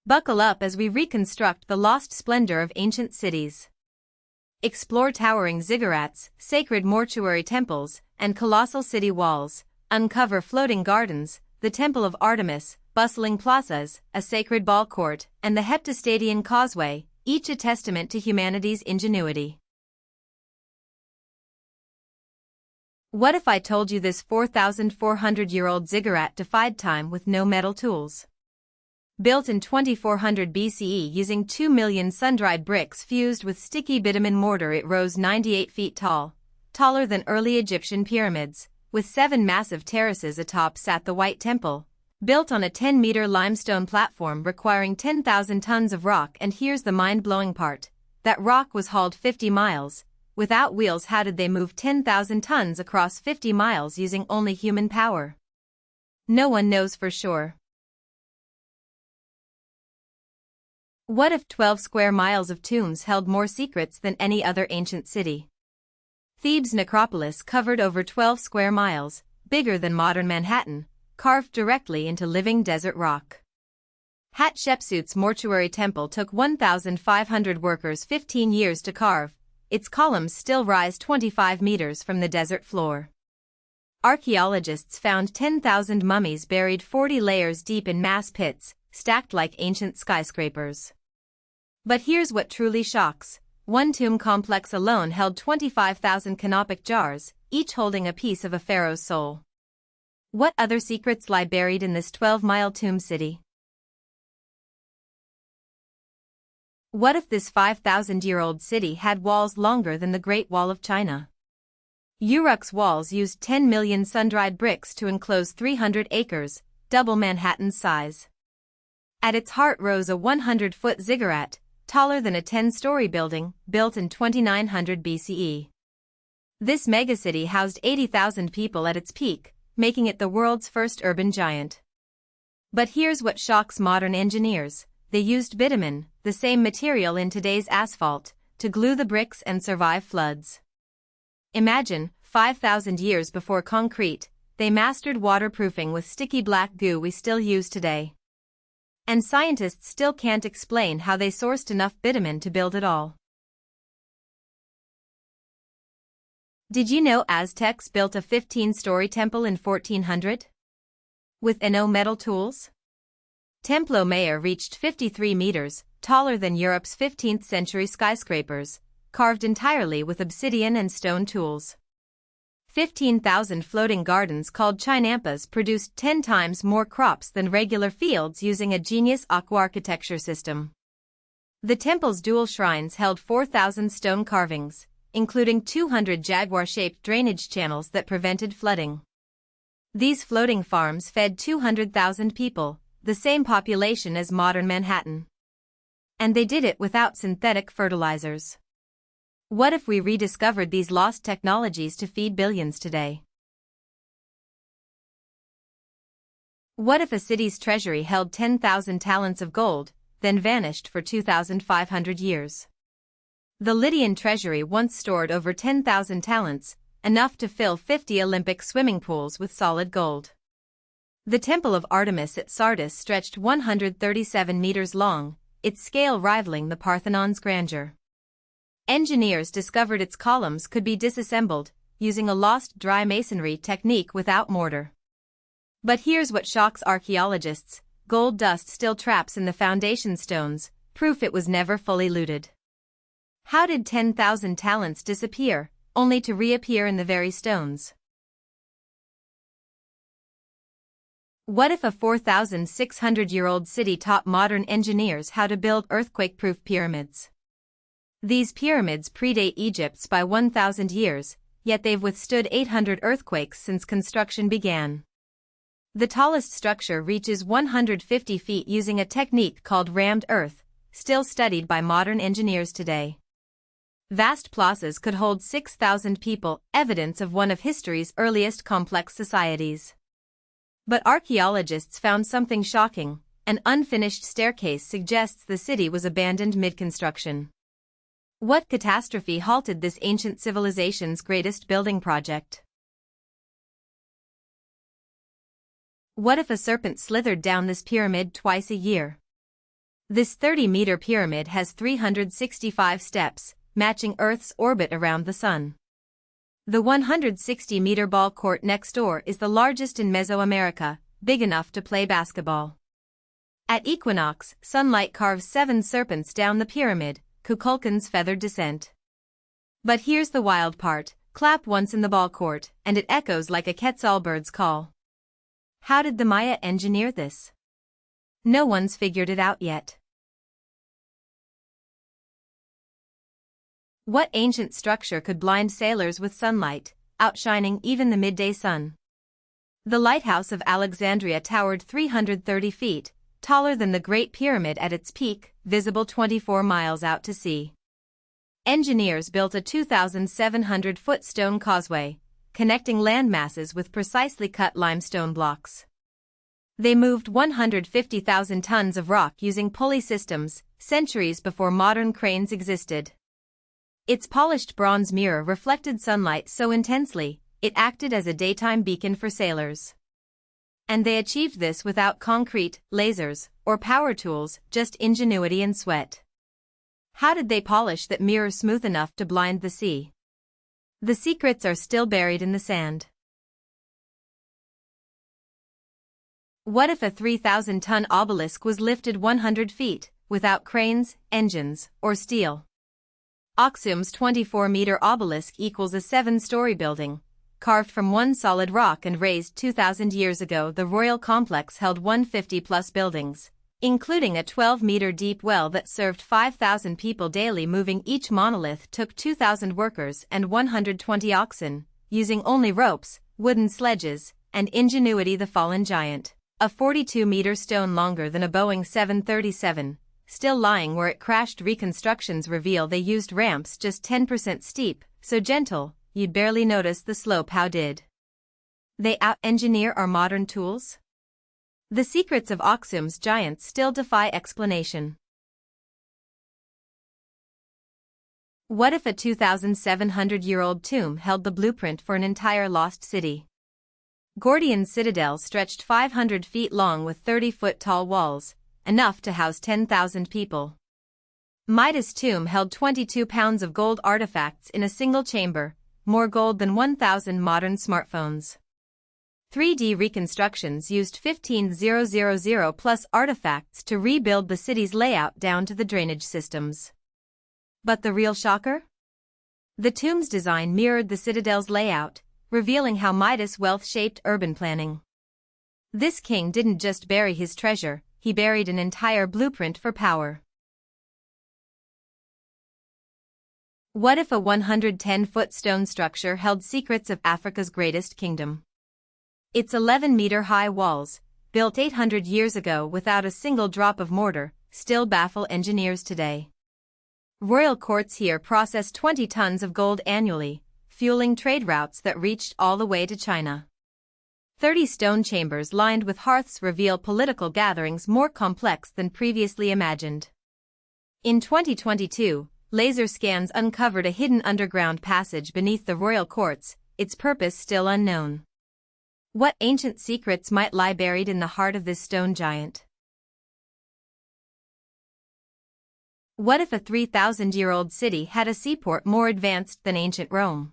Buckle up as we reconstruct the lost splendor of ancient cities. Explore towering ziggurats, sacred mortuary temples, and colossal city walls. Uncover floating gardens, the Temple of Artemis, bustling plazas, a sacred ball court, and the Heptastadion Causeway, each a testament to humanity's ingenuity. What if I told you this 4,400-year-old ziggurat defied time with no metal tools? Built in 2400 BCE using 2 million sun-dried bricks fused with sticky bitumen mortar, it rose 98 feet tall, taller than early Egyptian pyramids, with 7 massive terraces atop sat the White Temple, built on a 10-meter limestone platform requiring 10,000 tons of rock. And here's the mind-blowing part, that rock was hauled 50 miles. Without wheels, how did they move 10,000 tons across 50 miles using only human power? No one knows for sure. What if 12 square miles of tombs held more secrets than any other ancient city? Thebes' necropolis covered over 12 square miles, bigger than modern Manhattan, carved directly into living desert rock. Hatshepsut's mortuary temple took 1,500 workers 15 years to carve. Its columns still rise 25 meters from the desert floor. Archaeologists found 10,000 mummies buried 40 layers deep in mass pits, stacked like ancient skyscrapers. But here's what truly shocks. One tomb complex alone held 25,000 canopic jars, each holding a piece of a pharaoh's soul. What other secrets lie buried in this 12-mile tomb city? What if this 5,000-year-old city had walls longer than the Great Wall of China? Uruk's walls used 10 million sun-dried bricks to enclose 300 acres, double Manhattan's size. At its heart rose a 100-foot ziggurat, taller than a 10-story building, built in 2900 BCE. This megacity housed 80,000 people at its peak, making it the world's first urban giant. But here's what shocks modern engineers. They used bitumen, the same material in today's asphalt, to glue the bricks and survive floods. Imagine, 5,000 years before concrete, they mastered waterproofing with sticky black goo we still use today. And scientists still can't explain how they sourced enough bitumen to build it all. Did you know Aztecs built a 15-story temple in 1400? With no metal tools? Templo Mayor reached 53 meters, taller than Europe's 15th-century skyscrapers, carved entirely with obsidian and stone tools. 15,000 floating gardens called chinampas produced 10 times more crops than regular fields using a genius aqua-architecture system. The temple's dual shrines held 4,000 stone carvings, including 200 jaguar-shaped drainage channels that prevented flooding. These floating farms fed 200,000 people, the same population as modern Manhattan. And they did it without synthetic fertilizers. What if we rediscovered these lost technologies to feed billions today? What if a city's treasury held 10,000 talents of gold, then vanished for 2,500 years? The Lydian treasury once stored over 10,000 talents, enough to fill 50 Olympic swimming pools with solid gold. The Temple of Artemis at Sardis stretched 137 meters long, its scale rivaling the Parthenon's grandeur. Engineers discovered its columns could be disassembled, using a lost dry masonry technique without mortar. But here's what shocks archaeologists: gold dust still traps in the foundation stones, proof it was never fully looted. How did 10,000 talents disappear, only to reappear in the very stones? What if a 4,600-year-old city taught modern engineers how to build earthquake-proof pyramids? These pyramids predate Egypt's by 1,000 years, yet they've withstood 800 earthquakes since construction began. The tallest structure reaches 150 feet using a technique called rammed earth, still studied by modern engineers today. Vast plazas could hold 6,000 people, evidence of one of history's earliest complex societies. But archaeologists found something shocking. An unfinished staircase suggests the city was abandoned mid-construction. What catastrophe halted this ancient civilization's greatest building project? What if a serpent slithered down this pyramid twice a year? This 30-meter pyramid has 365 steps, matching Earth's orbit around the Sun. The 160-meter ball court next door is the largest in Mesoamerica, big enough to play basketball. At equinox, sunlight carves 7 serpents down the pyramid, Kukulkan's feathered descent. But here's the wild part: clap once in the ball court, and it echoes like a Quetzal bird's call. How did the Maya engineer this? No one's figured it out yet. What ancient structure could blind sailors with sunlight, outshining even the midday sun? The lighthouse of Alexandria towered 330 feet, taller than the Great Pyramid at its peak, visible 24 miles out to sea. Engineers built a 2,700-foot stone causeway, connecting land masses with precisely cut limestone blocks. They moved 150,000 tons of rock using pulley systems, centuries before modern cranes existed. Its polished bronze mirror reflected sunlight so intensely, it acted as a daytime beacon for sailors. And they achieved this without concrete, lasers, or power tools, just ingenuity and sweat. How did they polish that mirror smooth enough to blind the sea? The secrets are still buried in the sand. What if a 3,000-ton obelisk was lifted 100 feet, without cranes, engines, or steel? Aksum's 24-meter obelisk equals a 7-story building, carved from one solid rock and raised 2,000 years ago. The royal complex held 150-plus buildings, including a 12-meter deep well that served 5,000 people daily. Moving each monolith took 2,000 workers and 120 oxen, using only ropes, wooden sledges, and ingenuity. The fallen giant, a 42-meter stone longer than a Boeing 737, still lying where it crashed. Reconstructions reveal they used ramps just 10% steep, so gentle, you'd barely notice the slope. How did they out-engineer our modern tools? The secrets of Aksum's giants still defy explanation. What if a 2,700-year-old tomb held the blueprint for an entire lost city? Gordian's Citadel stretched 500 feet long with 30-foot-tall walls, enough to house 10,000 people. Midas Tomb held 22 pounds of gold artifacts in a single chamber, more gold than 1,000 modern smartphones. 3D reconstructions used 15,000+ artifacts to rebuild the city's layout down to the drainage systems. But the real shocker? The tomb's design mirrored the Citadel's layout, revealing how Midas' wealth shaped urban planning. This king didn't just bury his treasure, he buried an entire blueprint for power. What if a 110-foot stone structure held secrets of Africa's greatest kingdom? Its 11-meter-high walls, built 800 years ago without a single drop of mortar, still baffle engineers today. Royal courts here process 20 tons of gold annually, fueling trade routes that reached all the way to China. 30 stone chambers lined with hearths reveal political gatherings more complex than previously imagined. In 2022, laser scans uncovered a hidden underground passage beneath the royal courts, its purpose still unknown. What ancient secrets might lie buried in the heart of this stone giant? What if a 3,000-year-old city had a seaport more advanced than ancient Rome?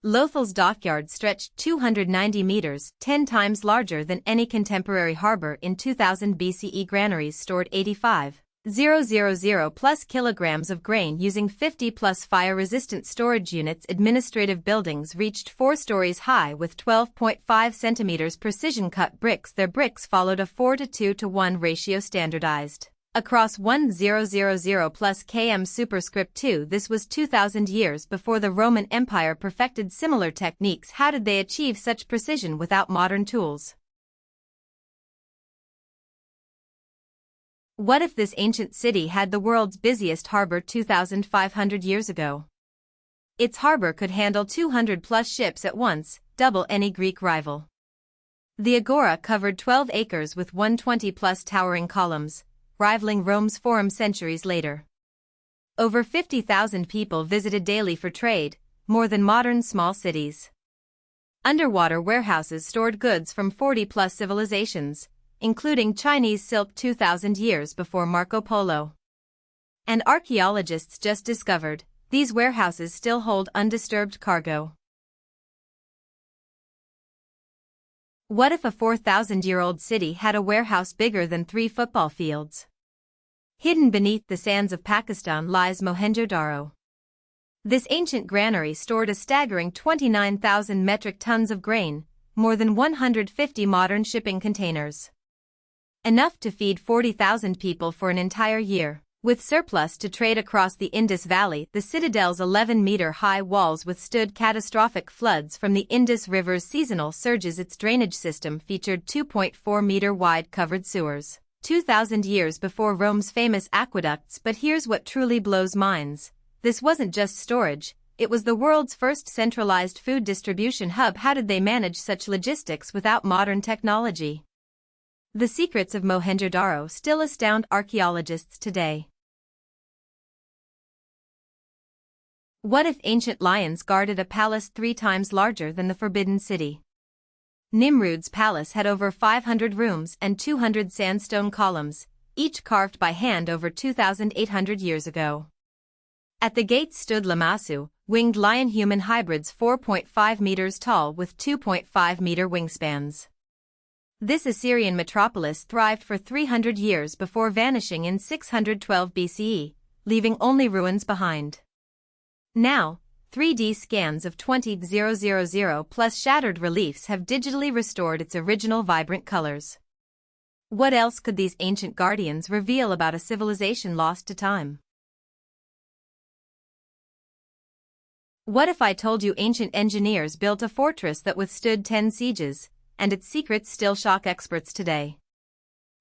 Lothal's dockyard stretched 290 meters, 10 times larger than any contemporary harbor. In 2000 BCE, granaries stored 85,000+ kilograms of grain using 50+ fire-resistant storage units. Administrative buildings reached 4 stories high with 12.5 centimeters precision-cut bricks. Their bricks followed a 4:2:1 ratio standardized across 1,000+ km superscript 2. This was 2,000 years before the Roman Empire perfected similar techniques. How did they achieve such precision without modern tools? What if this ancient city had the world's busiest harbor 2,500 years ago? Its harbor could handle 200+ ships at once, double any Greek rival. The Agora covered 12 acres with 120+ towering columns, rivaling Rome's Forum centuries later. Over 50,000 people visited daily for trade, more than modern small cities. Underwater warehouses stored goods from 40+ civilizations, including Chinese silk 2,000 years before Marco Polo. And archaeologists just discovered, these warehouses still hold undisturbed cargo. What if a 4,000-year-old city had a warehouse bigger than 3 football fields? Hidden beneath the sands of Pakistan lies Mohenjo-Daro. This ancient granary stored a staggering 29,000 metric tons of grain, more than 150 modern shipping containers. Enough to feed 40,000 people for an entire year. With surplus to trade across the Indus Valley, the Citadel's 11-meter-high walls withstood catastrophic floods from the Indus River's seasonal surges. Its drainage system featured 2.4-meter-wide covered sewers, 2,000 years before Rome's famous aqueducts. But here's what truly blows minds. This wasn't just storage, it was the world's first centralized food distribution hub. How did they manage such logistics without modern technology? The secrets of Mohenjo-Daro still astound archaeologists today. What if ancient lions guarded a palace 3 times larger than the Forbidden City? Nimrud's palace had over 500 rooms and 200 sandstone columns, each carved by hand over 2,800 years ago. At the gates stood Lamassu, winged lion-human hybrids 4.5 meters tall with 2.5-meter wingspans. This Assyrian metropolis thrived for 300 years before vanishing in 612 BCE, leaving only ruins behind. Now, 3D scans of 20,000 plus shattered reliefs have digitally restored its original vibrant colors. What else could these ancient guardians reveal about a civilization lost to time? What if I told you ancient engineers built a fortress that withstood 10 sieges, and its secrets still shock experts today?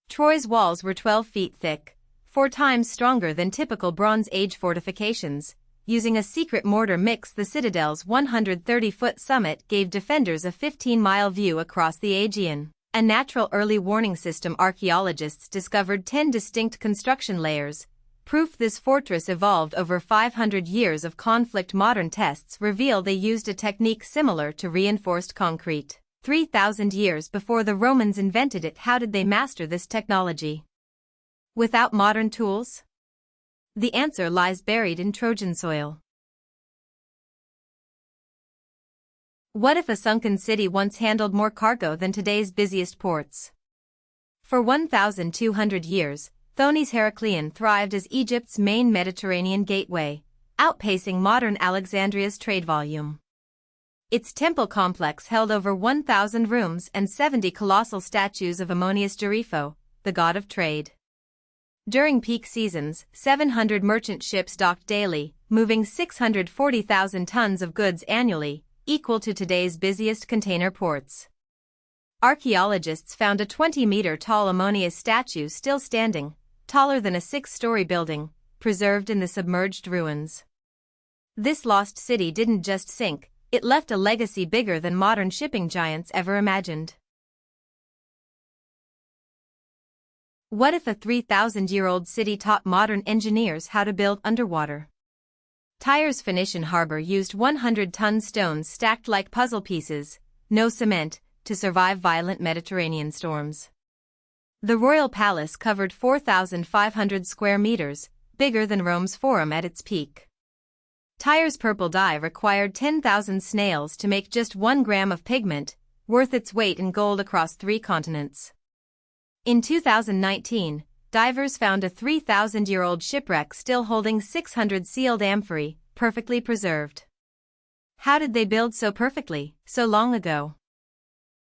Troy's walls were 12 feet thick, 4 times stronger than typical Bronze Age fortifications. Using a secret mortar mix, the Citadel's 130-foot summit gave defenders a 15-mile view across the Aegean. A natural early warning system. Archaeologists discovered 10 distinct construction layers, proof this fortress evolved over 500 years of conflict. Modern tests reveal they used a technique similar to reinforced concrete 3,000 years before the Romans invented it. How did they master this technology without modern tools? The answer lies buried in Trojan soil. What if a sunken city once handled more cargo than today's busiest ports? For 1,200 years, Thonis Heracleion thrived as Egypt's main Mediterranean gateway, outpacing modern Alexandria's trade volume. Its temple complex held over 1,000 rooms and 70 colossal statues of Ammonius Geripho, the god of trade. During peak seasons, 700 merchant ships docked daily, moving 640,000 tons of goods annually, equal to today's busiest container ports. Archaeologists found a 20-meter-tall Ammonius statue still standing, taller than a 6-story building, preserved in the submerged ruins. This lost city didn't just sink, it left a legacy bigger than modern shipping giants ever imagined. What if a 3,000-year-old city taught modern engineers how to build underwater? Tyre's Phoenician harbor used 100-ton stones stacked like puzzle pieces, no cement, to survive violent Mediterranean storms. The royal palace covered 4,500 square meters, bigger than Rome's Forum at its peak. Tyre's purple dye required 10,000 snails to make just 1 gram of pigment, worth its weight in gold across 3 continents. In 2019, divers found a 3,000-year-old shipwreck still holding 600 sealed amphorae, perfectly preserved. How did they build so perfectly, so long ago?